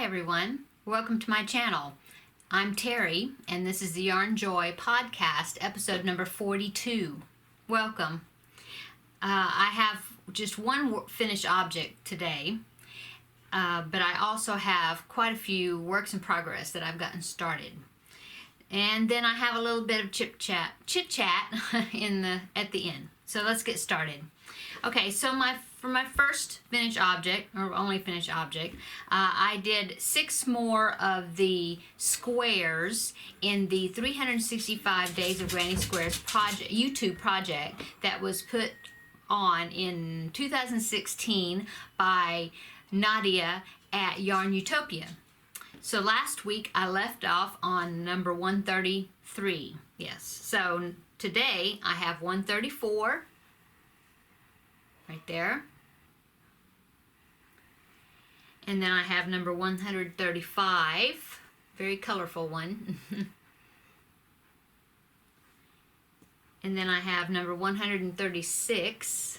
Hi everyone, welcome to my channel. I'm Terry and this is the Yarnjoy podcast, episode number 42. Welcome. I have just one finished object today, but I also have quite a few works in progress that I've gotten started. And then I have a little bit of chit chat at the end. So let's get started. Okay, so for my first finished object, or only finished object, I did 6 more of the squares in the 365 Days of Granny Squares project, YouTube project that was put on in 2016 by Nadia at Yarn Utopia. So last week I left off on number 133. Yes. So today I have 134 right there. And then I have number 135, very colorful one. And then I have number 136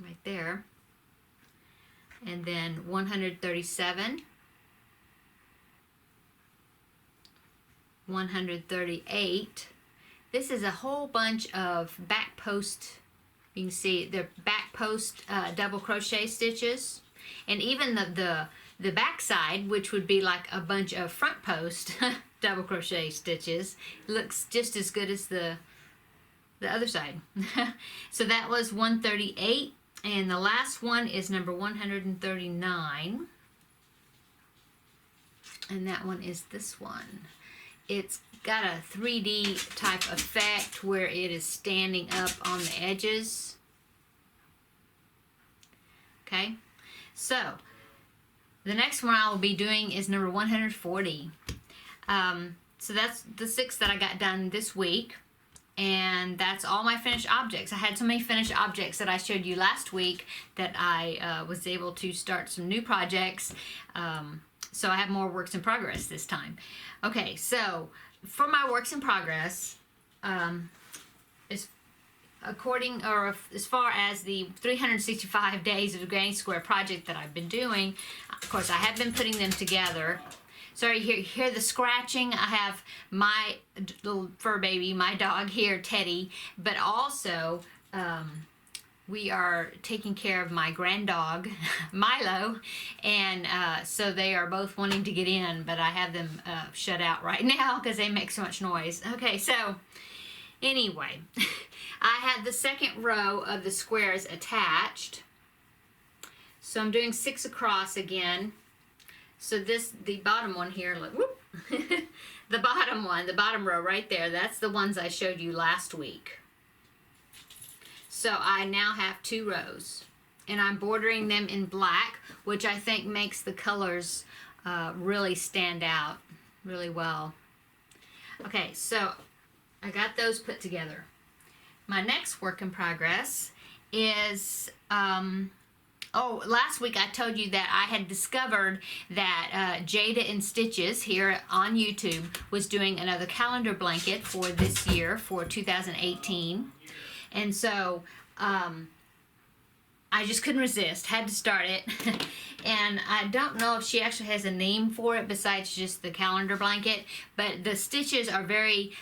right there. And then 137, 138. This is a whole bunch of back post, you can see the back post double crochet stitches, and even the back side, which would be like a bunch of front post double crochet stitches, looks just as good as the other side. So that was 138. And the last one is number 139. And that one is this one. It's got a 3D type effect where it is standing up on the edges. Okay, so the next one I will be doing is number 140. So that's the 6 that I got done this week. And that's all my finished objects. I had so many finished objects that I showed you last week that I was able to start some new projects. So I have more works in progress this time. Okay, so for my works in progress, as far as the 365 Days of the Granny Square project that I've been doing, of course I have been putting them together. Sorry, hear the scratching. I have my little fur baby, my dog here, Teddy, but also we are taking care of my grand dog, Milo, and so they are both wanting to get in, but I have them shut out right now because they make so much noise. Okay, so anyway, I had the second row of the squares attached, so I'm doing 6 across again. So the bottom one here, look, whoop, the bottom row right there, that's the ones I showed you last week. So I now have 2 rows, and I'm bordering them in black, which I think makes the colors really stand out really well. Okay, so I got those put together. My next work in progress is, last week I told you that I had discovered that Jada in Stitches here on YouTube was doing another calendar blanket for this year, for 2018. And so I just couldn't resist, had to start it. And I don't know if she actually has a name for it besides just the calendar blanket, but the stitches are very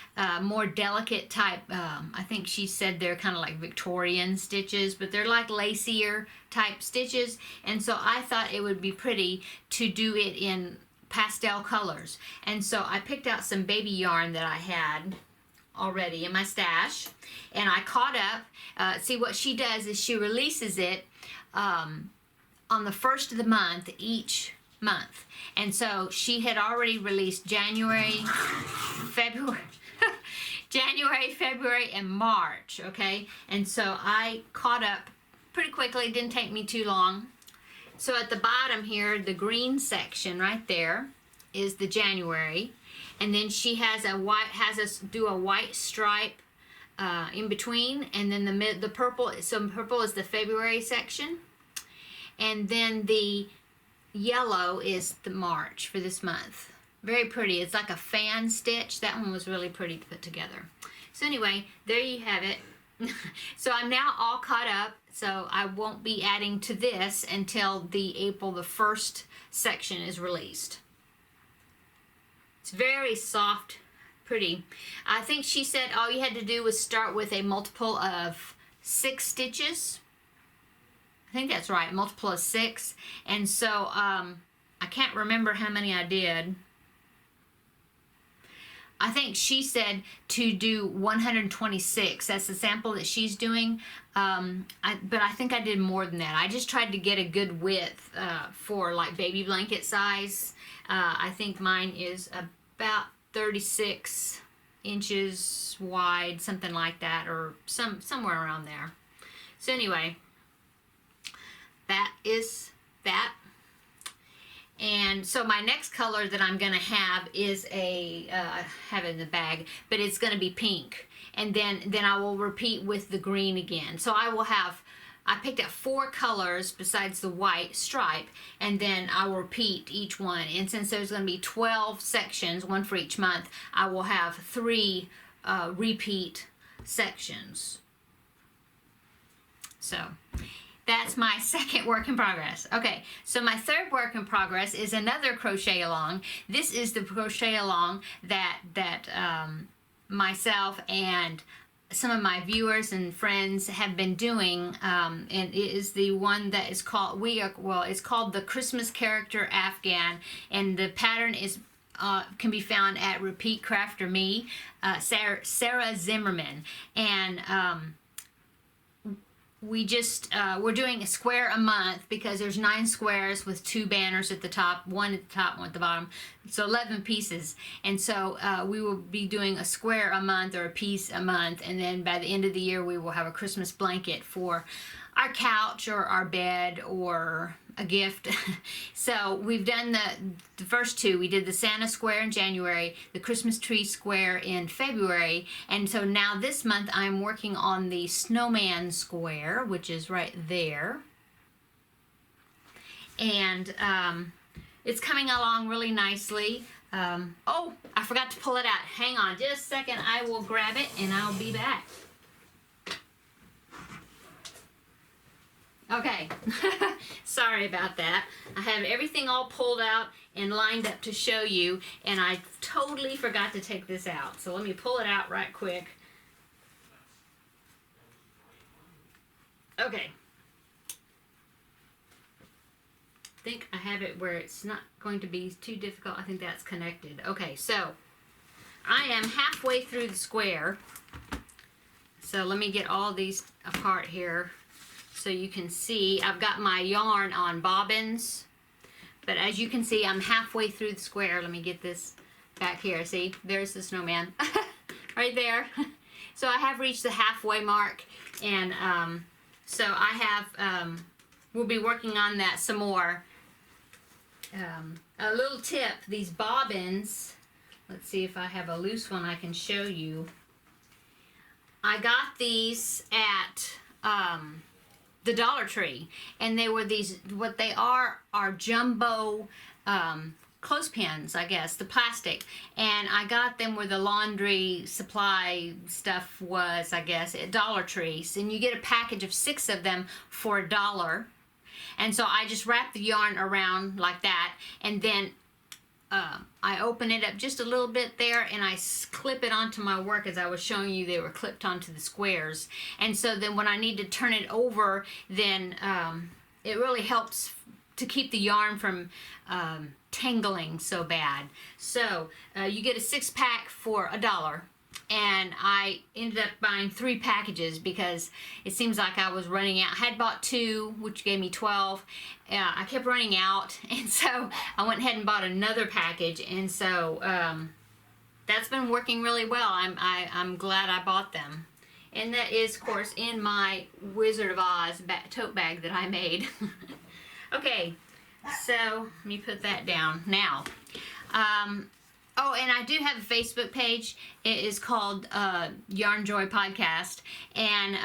more delicate type. I think she said they're kind of like Victorian stitches, but they're like lacier type stitches. And so I thought it would be pretty to do it in pastel colors. And so I picked out some baby yarn that I had already in my stash, and I caught up. See, what she does is she releases it on the first of the month each month, and so she had already released January, February, February, and March. Okay, and so I caught up pretty quickly. It didn't take me too long. So at the bottom here, the green section right there is the January. And then she has us do a white stripe in between, and then the purple. So purple is the February section, and then the yellow is the March for this month. Very pretty. It's like a fan stitch. That one was really pretty to put together. So anyway, there you have it. So I'm now all caught up. So I won't be adding to this until the April the 1st section is released. It's very soft, pretty. I think she said all you had to do was start with a multiple of 6 stitches. I think that's right, multiple of 6. And so I can't remember how many I did. I think she said to do 126. That's the sample that she's doing. But I think I did more than that. I just tried to get a good width for like baby blanket size. I think mine is about 36 inches wide, something like that, or somewhere around there. So anyway, that is that. And so my next color that I'm gonna have is I have it in the bag, but it's gonna be pink. And then I will repeat with the green again. So I picked up 4 colors besides the white stripe, and then I will repeat each one. And since there's gonna be 12 sections, one for each month, I will have 3 repeat sections. So that's my second work in progress. Okay, so my third work in progress is another crochet along. This is the crochet along that myself and some of my viewers and friends have been doing, and it is the one that is called it's called the Christmas Character Afghan, and the pattern is can be found at Repeat Crafter Me, Sarah Zimmerman, and we're doing a square a month because there's 9 squares with 2 banners at the top, one at the top, one at the bottom, so 11 pieces. And so we will be doing a square a month or a piece a month, and then by the end of the year we will have a Christmas blanket for our couch or our bed or a gift. So we've done the first 2. We did the Santa square in January, the Christmas tree square in February, and so now this month I'm working on the snowman square, which is right there. And it's coming along really nicely. Oh, I forgot to pull it out. Hang on just a second. I will grab it and I'll be back. Okay, sorry about that. I have everything all pulled out and lined up to show you, and I totally forgot to take this out. So let me pull it out right quick. Okay. I think I have it where it's not going to be too difficult. I think that's connected. Okay, so I am halfway through the square. So let me get all these apart here. So you can see I've got my yarn on bobbins, but as you can see I'm halfway through the square. Let me get this back here. See, there's the snowman right there. So I have reached the halfway mark, and so I have we'll be working on that some more. A little tip, these bobbins, let's see if I have a loose one I can show you. I got these at the Dollar Tree, and they were these, what they are jumbo clothespins, I guess, the plastic, and I got them where the laundry supply stuff was, I guess, at Dollar Tree. And you get a package of 6 of them for $1, and so I just wrap the yarn around like that, and then I open it up just a little bit there, and I clip it onto my work. As I was showing you, they were clipped onto the squares. And so then when I need to turn it over, then it really helps to keep the yarn from tangling so bad. So you get a 6-pack for $1. And I ended up buying 3 packages because it seems like I was running out. I had bought 2, which gave me 12. I kept running out, and so I went ahead and bought another package, and so that's been working really well. I'm glad I bought them. And that is, of course, in my Wizard of Oz tote bag that I made. Okay, so let me put that down now. Oh, and I do have a Facebook page. It is called Yarnjoy Podcast, and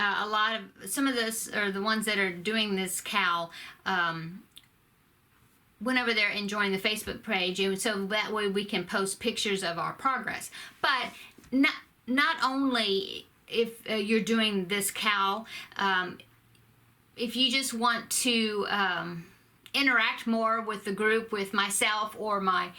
some of this are the ones that are doing this cowl. Whenever they're enjoying the Facebook page, and so that way we can post pictures of our progress. But not only if you're doing this cowl, if you just want to interact more with the group, with myself or my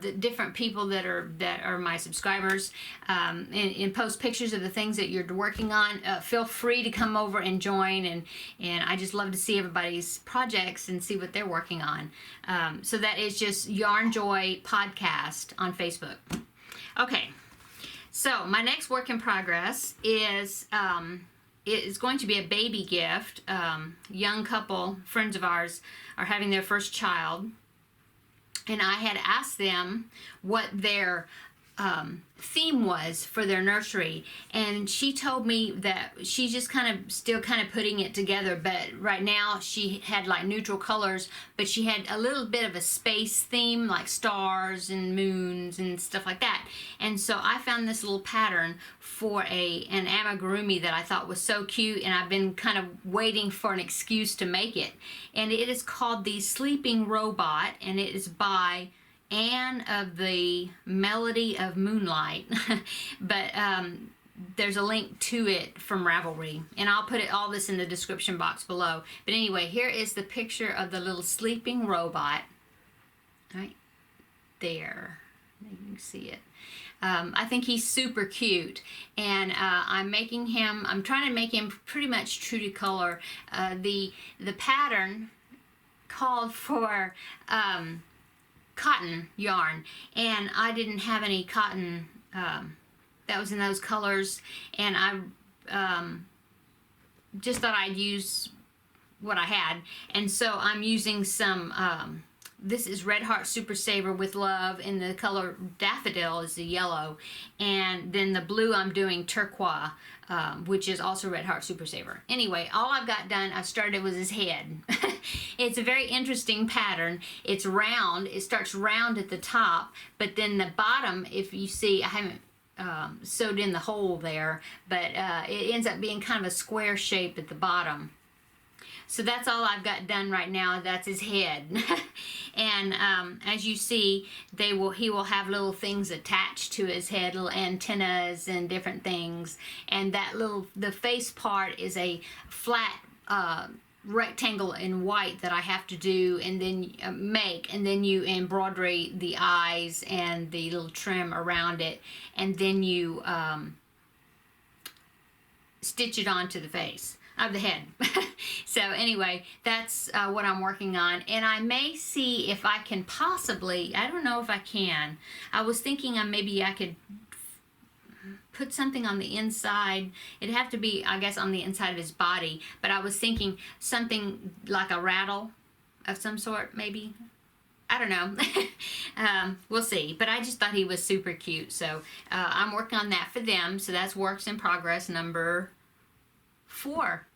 the different people that are my subscribers, and post pictures of the things that you're working on, feel free to come over and join, and I just love to see everybody's projects and see what they're working on. So that is just Yarnjoy Podcast on Facebook. Okay, so my next work in progress is it is going to be a baby gift. Young couple, friends of ours, are having their first child. And I had asked them what their theme was for their nursery. And she told me that she's just still putting it together. But right now she had like neutral colors, but she had a little bit of a space theme, like stars and moons and stuff like that. And so I found this little pattern for an amigurumi that I thought was so cute, and I've been kind of waiting for an excuse to make it. And it is called the Sleeping Robot, and it is by Anne of the Melody of Moonlight. But there's a link to it from Ravelry, and I'll put all this in the description box below. But anyway, here is the picture of the little sleeping robot right there. You can see it. I think he's super cute, and I'm trying to make him pretty much true to color. The pattern called for cotton yarn, and I didn't have any cotton that was in those colors, and I just thought I'd use what I had, and so I'm using some this is Red Heart Super Saver with Love, and the color Daffodil is the yellow, and then the blue I'm doing Turquoise, which is also Red Heart Super Saver. Anyway, all I've got done, I started with his head. It's a very interesting pattern. It's round. It starts round at the top, but then the bottom, if you see, I haven't sewed in the hole there, but it ends up being kind of a square shape at the bottom. So that's all I've got done right now. That's his head. And as you see, he will have little things attached to his head, little antennas and different things. And the face part is a flat rectangle in white that I have to do and then make, and then you embroidery the eyes and the little trim around it, and then you stitch it onto the face of the head. So anyway, that's what I'm working on, and I may see if I can possibly, I don't know if I can, I was thinking maybe I could put something on the inside. It'd have to be, I guess, on the inside of his body, but I was thinking something like a rattle of some sort, maybe. I don't know. We'll see. But I just thought he was super cute, so I'm working on that for them. So that's works in progress number 4.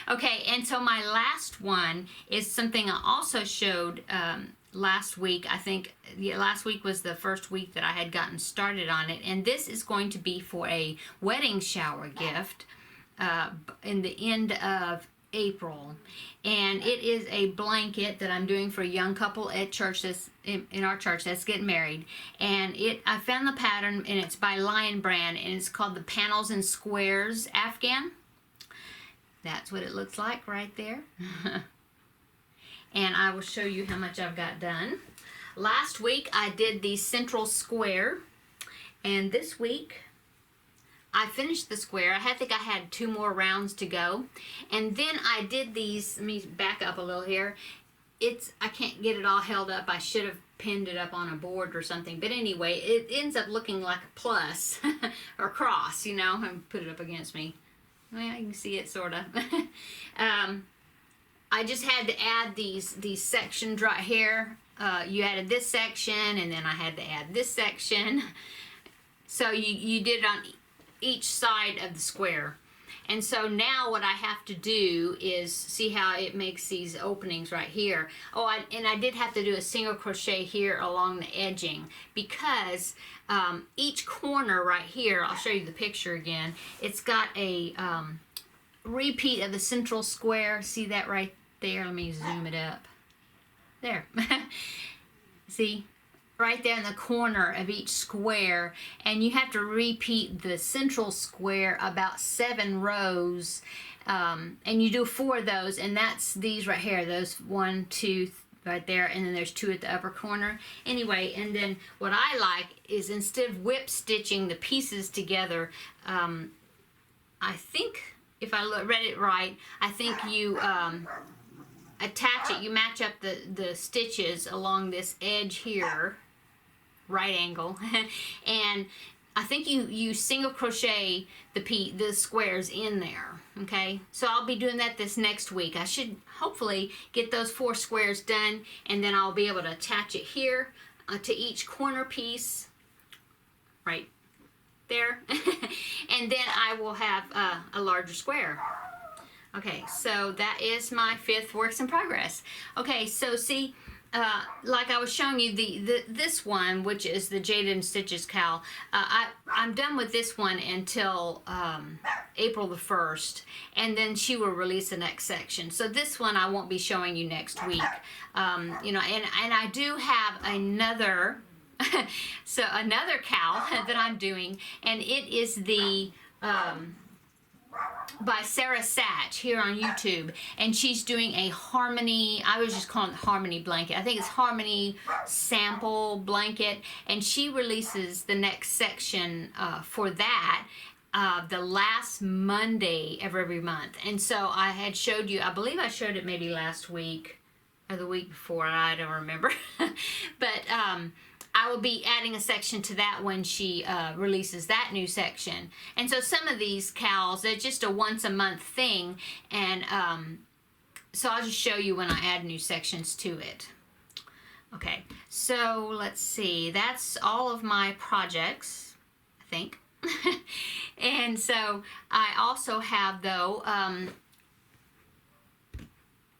Okay, and so my last one is something I also showed last week. I think last week was the first week that I had gotten started on it, and this is going to be for a wedding shower gift in the end of April, and it is a blanket that I'm doing for a young couple at church, that's in our church, that's getting married. And I found the pattern, and it's by Lion Brand, and it's called the Panels and Squares Afghan. That's what it looks like right there. And I will show you how much I've got done. Last week I did the central square, and this week I finished the square. I think I had 2 more rounds to go, and then I did these. Let me back up a little here. I can't get it all held up. I should have pinned it up on a board or something, but anyway, it ends up looking like a plus or cross, you know, and put it up against me. Well, you can see it sort of. I just had to add these sections right here. You added this section, and then I had to add this section. So you did it on each side of the square. And so now what I have to do is see how it makes these openings right here. Oh, and I did have to do a single crochet here along the edging, because each corner right here, I'll show you the picture again, it's got a repeat of the central square. See that right there? Let me zoom it up. There. See? right there in the corner of each square, and you have to repeat the central square about 7 rows, and you do 4 of those, and that's these right here, those 1, 2, right there, and then there's 2 at the upper corner. Anyway, and then what I like is instead of whip stitching the pieces together, I think if I read it right, I think you attach it, you match up the stitches along this edge here, right angle, and I think you single crochet the squares in there. Okay, so I'll be doing that this next week. I should hopefully get those 4 squares done, and then I'll be able to attach it here to each corner piece right there, and then I will have a larger square. Okay, so that is my 5th works in progress. Okay, so see, like I was showing you this one, which is the Jaded Stitches cowl. I'm done with this one until April the 1st, and then she will release the next section. So this one I won't be showing you next week. You know, and I do have another another cowl that I'm doing, and it is the by Sarah Satch here on YouTube, and she's doing a harmony, I was just calling it harmony blanket. I think it's harmony sample blanket, and she releases the next section for that the last Monday of every month. And so I had showed you, I believe I showed it maybe last week or the week before, I don't remember. But I will be adding a section to that when she releases that new section. And so some of these cowls, they're just a once a month thing, and so I'll just show you when I add new sections to it. Okay, so let's see, that's all of my projects, I think. And so I also have, though,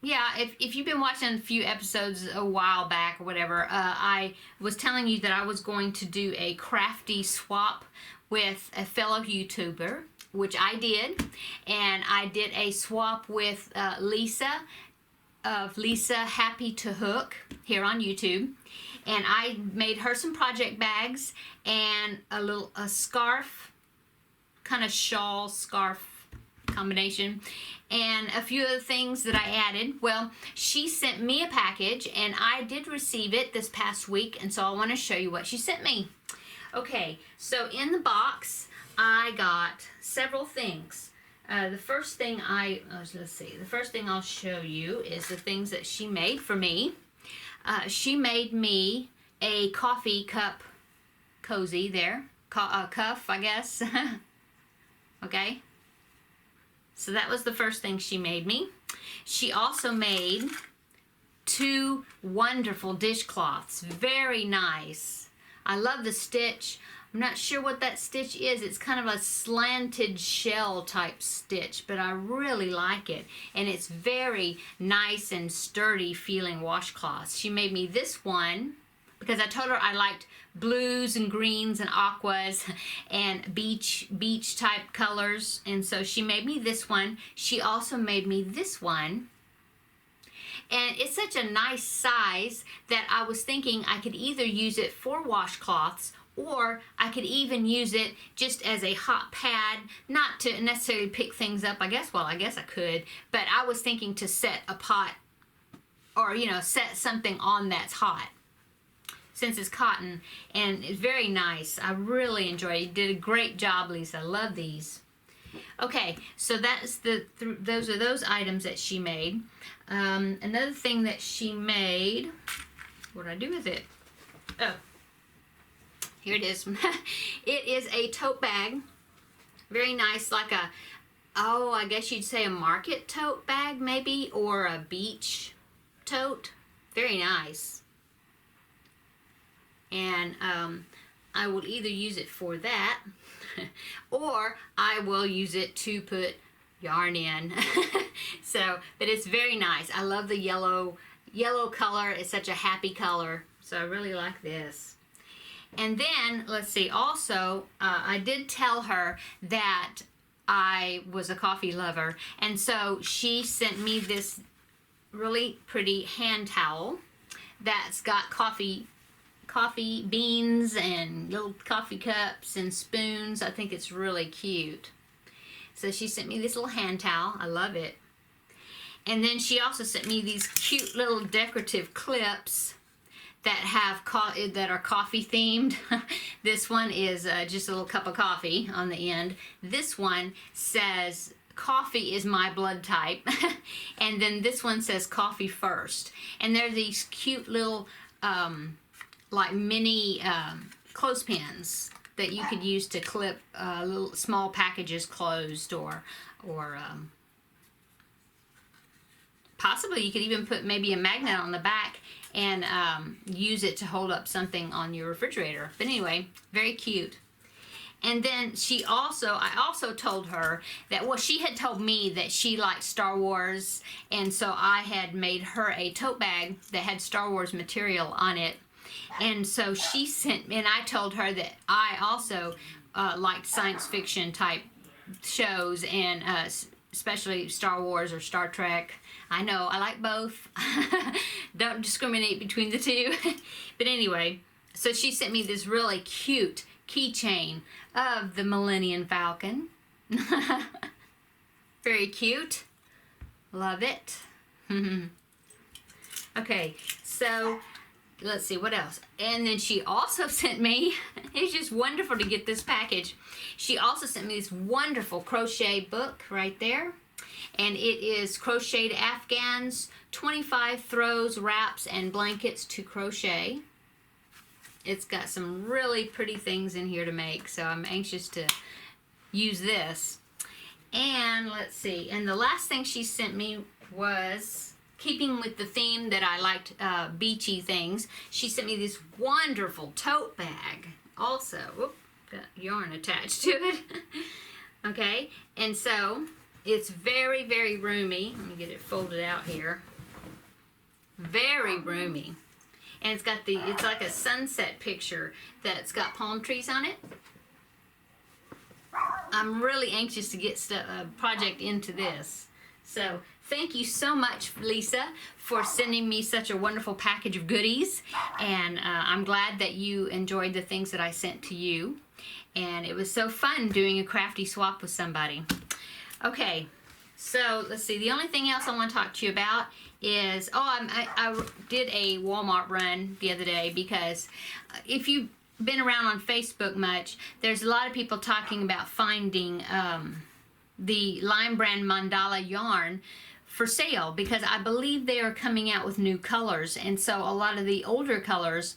yeah, if you've been watching a few episodes a while back or whatever, I was telling you that I was going to do a Crafty swap with a fellow YouTuber, which I did. And I did a swap with Lisa of Lisa Happy to Hook here on YouTube. And I made her some project bags and a scarf, kind of shawl scarf combination, and a few other things that I added. Well, she sent me a package, and I did receive it this past week, and so I want to show you what she sent me. Okay, so in the box I got several things. The first thing the first thing I'll show you is the things that she made for me. She made me a coffee cup cozy there, cuff, I guess. Okay. So that was the first thing she made me. She also made 2 wonderful dishcloths. Very nice. I love the stitch. I'm not sure what that stitch is. It's kind of a slanted shell type stitch, but I really like it. And it's very nice and sturdy feeling washcloths. She made me this one because I told her I liked blues and greens and aquas and beach type colors, and so she made me this one. She also made me this one, and it's such a nice size that I was thinking I could either use it for washcloths, or I could even use it just as a hot pad, not to necessarily pick things up. I guess I could, but I was thinking to set a pot, or set something on that's hot, since it's cotton, and it's very nice. I really enjoy it. You did a great job, Lisa. I love these. Okay, so that's those are those items that she made. Another thing that she made, what did I do with it? Oh, here it is. It is a tote bag. Very nice, like I guess you'd say a market tote bag maybe, or a beach tote. Very nice. And I will either use it for that, or I will use it to put yarn in. So, but it's very nice. I love the yellow color. It's such a happy color. So I really like this. And then, let's see, also, I did tell her that I was a coffee lover. And so she sent me this really pretty hand towel that's got coffee coffee beans and little coffee cups and spoons. I think it's really cute. So she sent me this little hand towel. I love it. And then she also sent me these cute little decorative clips that are coffee themed. This one is just a little cup of coffee on the end. This one says coffee is my blood type. And then this one says coffee first. And they're these cute little like mini clothespins that you could use to clip little small packages closed, or possibly you could even put maybe a magnet on the back and use it to hold up something on your refrigerator. But anyway, very cute. And then I also told her that, well, she had told me that she liked Star Wars, and so I had made her a tote bag that had Star Wars material on it. And so she sent me, and I told her that I also liked science fiction type shows, and especially Star Wars or Star Trek. I know, I like both. Don't discriminate between the two. But anyway, so she sent me this really cute keychain of the Millennium Falcon. Very cute. Love it. Okay, so let's see, what else? And then she also sent me, it's just wonderful to get this package. She also sent me this wonderful crochet book right there. And it is Crocheted Afghans, 25 throws, wraps, and blankets to crochet. It's got some really pretty things in here to make, so I'm anxious to use this. And let's see, and the last thing she sent me was, keeping with the theme that I liked, beachy things, she sent me this wonderful tote bag also. Whoop, got yarn attached to it. Okay, and so it's very, very roomy. Let me get it folded out here. Very roomy. And it's got it's like a sunset picture that's got palm trees on it. I'm really anxious to get a project into this. So thank you so much, Lisa, for sending me such a wonderful package of goodies. And I'm glad that you enjoyed the things that I sent to you. And it was so fun doing a crafty swap with somebody. Okay, so let's see. The only thing else I want to talk to you about is, I did a Walmart run the other day, because if you've been around on Facebook much, there's a lot of people talking about finding the Lime Brand Mandala yarn for sale, because I believe they are coming out with new colors, and so a lot of the older colors,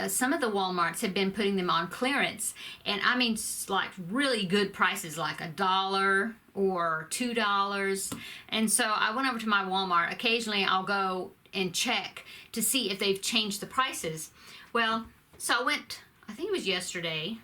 some of the Walmarts have been putting them on clearance, and I mean like really good prices, like $1 or $2. And so I went over to my Walmart. Occasionally I'll go and check to see if they've changed the prices. Well, so I went, I think it was yesterday.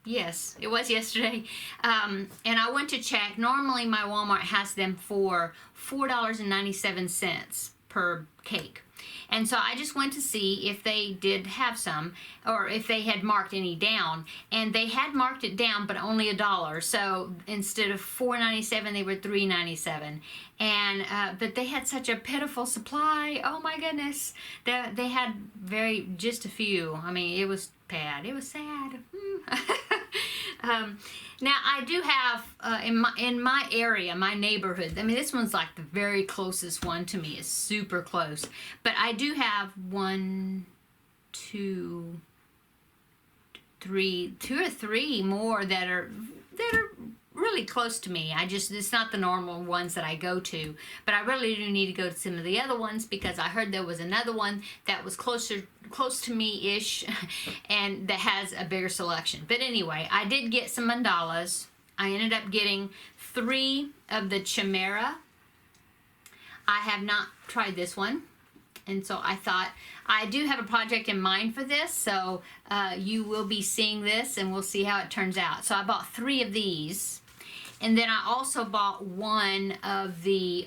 Yes, it was yesterday. And I went to check. Normally my Walmart has them for $4.97 per cake. And so I just went to see if they did have some, or if they had marked any down. And they had marked it down, but only $1. So instead of $4.97, they were $3.97. And but they had such a pitiful supply. Oh my goodness, they had just a few. I mean, it was bad. It was sad. Now I do have in my area, my neighborhood. I mean, this one's like the very closest one to me. It's super close, but I do have two or three more that are really close to me. It's not the normal ones that I go to, but I really do need to go to some of the other ones, because I heard there was another one that was close to me-ish and that has a bigger selection. But anyway, I did get some mandalas. I ended up getting 3 of the Chimera. I have not tried this one, and so I thought I do have a project in mind for this, so you will be seeing this and we'll see how it turns out. So I bought 3 of these. And then I also bought 1 of the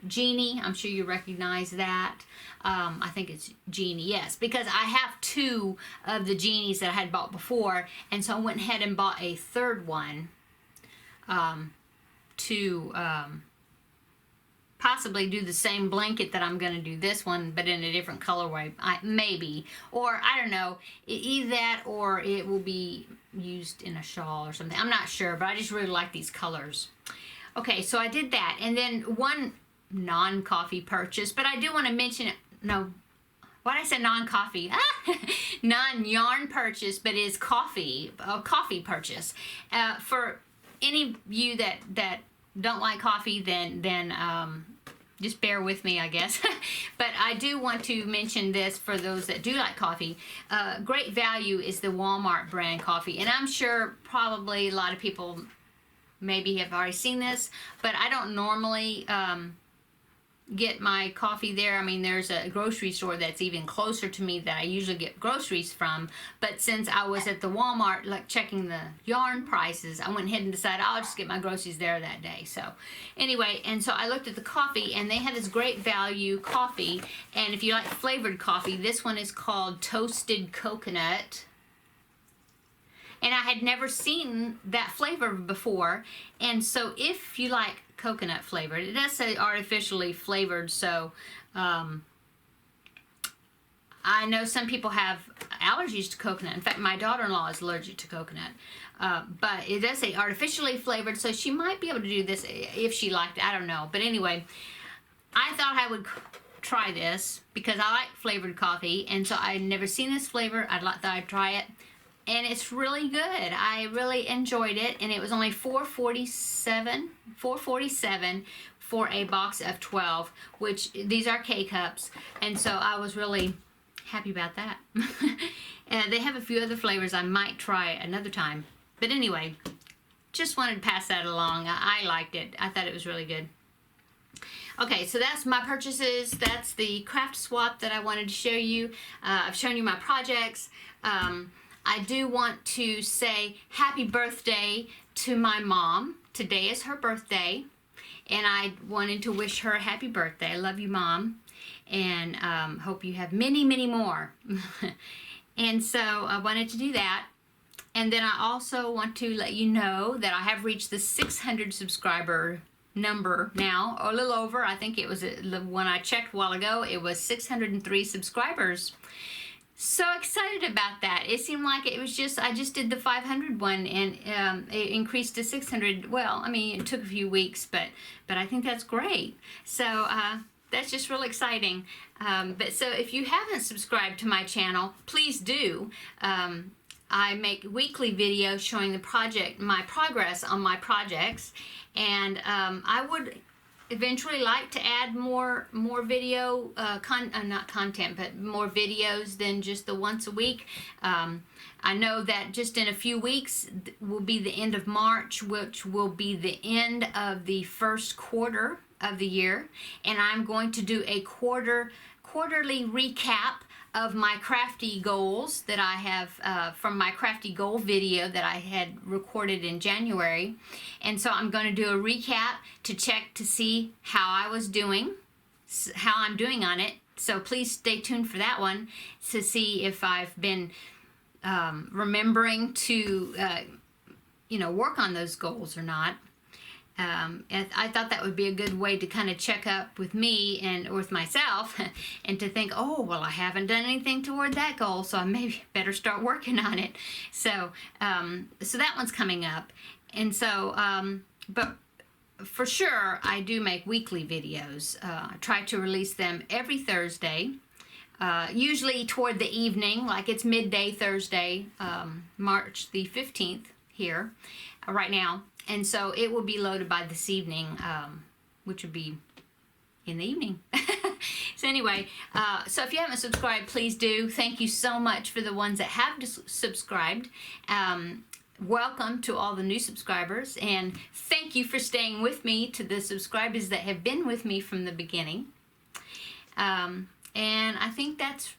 Genie. I'm sure you recognize that. I think it's Genie, yes, because I have 2 of the Genies that I had bought before, and so I went ahead and bought a 3rd one to possibly do the same blanket that I'm going to do this one, but in a different colorway, maybe. Or, I don't know, either that or it will be used in a shawl or something. I'm not sure, but I just really like these colors. Okay, so I did that. And then one non-coffee purchase, but I do want to mention, no, why did I say non-coffee? Non-yarn purchase, but is coffee, a coffee purchase. For any of you that don't like coffee, then just bear with me, I guess. But I do want to mention this for those that do like coffee. Great Value is the Walmart brand coffee, and I'm sure probably a lot of people maybe have already seen this, but I don't normally get my coffee there. I mean, there's a grocery store that's even closer to me that I usually get groceries from, but since I was at the Walmart like checking the yarn prices, I went ahead and decided I'll just get my groceries there that day. So anyway, and so I looked at the coffee, and they had this Great Value coffee, and if you like flavored coffee, this one is called Toasted Coconut. And I had never seen that flavor before, and so if you like coconut flavored, it does say artificially flavored, so I know some people have allergies to coconut. In fact, my daughter-in-law is allergic to coconut, but it does say artificially flavored, so she might be able to do this if she liked it. I don't know, but anyway, I thought I would try this because I like flavored coffee, and so I'd never seen this flavor. Thought I'd try it. And it's really good. I really enjoyed it, and it was only $4.47 for a box of 12, which these are K-cups, and so I was really happy about that. They have a few other flavors I might try another time, but anyway, just wanted to pass that along. I liked it. I thought it was really good. Okay, so that's my purchases. That's the craft swap that I wanted to show you. I've shown you my projects. I do want to say happy birthday to my mom. Today is her birthday, and I wanted to wish her a happy birthday. I love you, Mom, and hope you have many, many more. And so I wanted to do that. And then I also want to let you know that I have reached the 600 subscriber number now, or a little over. I think it was, when I checked a while ago, it was 603 subscribers. So excited about that. It seemed like it was just, I just did the 500 one, and it increased to 600. Well, I mean, it took a few weeks, but I think that's great. So that's just really exciting. But so if you haven't subscribed to my channel, please do. I make weekly videos showing my progress on my projects, and I would eventually like to add more video not content, but more videos than just the once a week. I know that just in a few weeks will be the end of March, which will be the end of the first quarter of the year, and I'm going to do a quarterly recap of my crafty goals that I have from my crafty goal video that I had recorded in January. And so I'm going to do a recap to check to see how I was doing, how I'm doing on it. So please stay tuned for that one to see if I've been remembering to work on those goals or not. And I thought that would be a good way to kind of check up with me and with myself, and to think, oh, well, I haven't done anything toward that goal, so I maybe better start working on it. So, so that one's coming up, and so, but for sure, I do make weekly videos. I try to release them every Thursday, usually toward the evening, like it's midday Thursday, March the 15th here, right now. And so it will be loaded by this evening, which would be in the evening. So anyway, so if you haven't subscribed, please do. Thank you so much for the ones that have subscribed. Welcome to all the new subscribers, and thank you for staying with me, to the subscribers that have been with me from the beginning. And I think that's